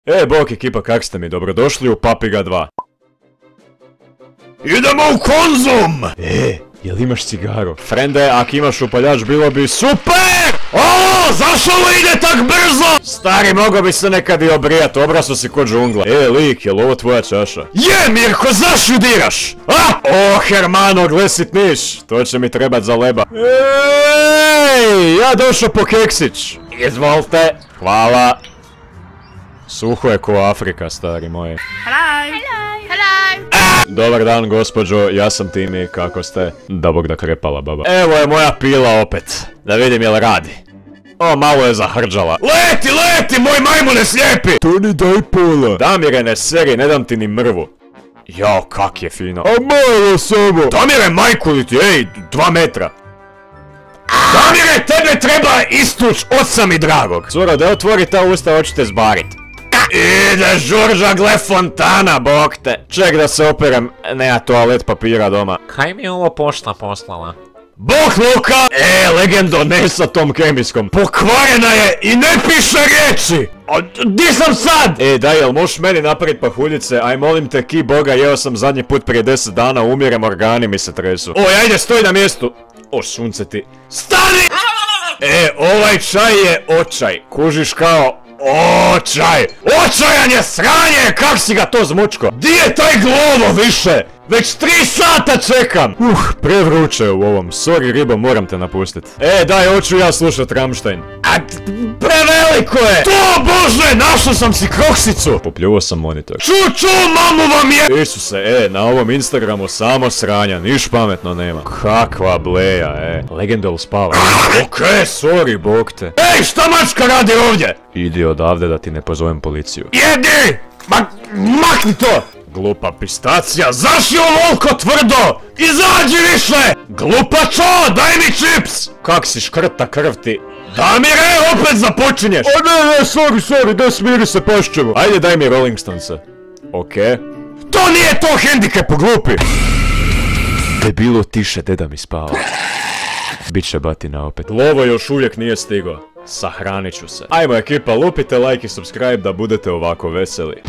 Bok ekipa, kak ste mi? Dobrodošli u Papiga 2. Idemo u Konzum! Jel imaš cigaru? Frende, ako imaš upaljač bilo bi super! Zašto ovo ide tak brzo? Stari, mogo bi se nekad i obrijat, obraso si ko džungla. Lik, jel ovo tvoja čaša? Mirko, zašto diraš? Hermano, gle sitniš, to će mi trebat za leba. Ja došao po keksić. Izvolite, hvala. Suho je ko Afrika, stari moji. Hello. Dobar dan, gospođo, ja sam Timi, kako ste? Da bog da krepala, baba. Evo je moja pila opet, da vidim jel radi. Malo je zahrđala. Leti, moj majmune slijepi! Toni, daj pola. Damire, ne seri, ne dam ti ni mrvu. Jao, kak je fino. Malo samo. Damire, majku ti, 2 metra. Damire, tebe treba istuć oca mi dragog. Cura, da otvori ta usta, hoćete zbarit. Ide žurža, gle fontana, bok te. Ček da se operem, nema toalet papira doma. Kaj mi je ovo pošta poslala? Bok Luka! Legendo, ne sa tom kemijskom. Pokvarena je i ne piše riječi! Di sam sad? Daj, jel možeš meni napravit pahuljice? Aj molim te, ki boga, jeo sam zadnji put prije 10 dana, umirem, organi mi se tresu. Ajde, stoj na mjestu. Sunce ti. Stani! Ovaj čaj je očaj. Kužiš kao očaj! Očajan je sranje! Kak si ga to zmučko? Di je taj glovo više? Već 3 sata čekam! Prevruće je u ovom. Sorry ribo, moram te napustit. Daj, hoću ja slušat Rammstein. Preveliko je! To bože, našao sam si kroksicu! Popljuo sam monitor. Ču, mamu vam je! Isuse, na ovom Instagramu samo sranja, niš pametno nema. Kakva bleja, Legendol spava. Okej, sorry, bog te. Šta mačka radi ovdje? Idi odavde da ti ne pozovem policiju. Jedi! Makni to! Glupa pistacija, zaš je ovoliko tvrdo? Izađi više! Glupačo, daj mi čips! Kak si škrta krv ti? Damire, opet započinješ! Ne, sorry, da smiri se, pašćemo. Ajde, daj mi Rolling Stonesa. Okej. To nije to, hendikepu, glupi! Debilo, tiše, deda mi spava. Biće batina opet. Lovo još uvijek nije stigao. Sahranit ću se. Ajmo ekipa, lupite like i subscribe da budete ovako veseli.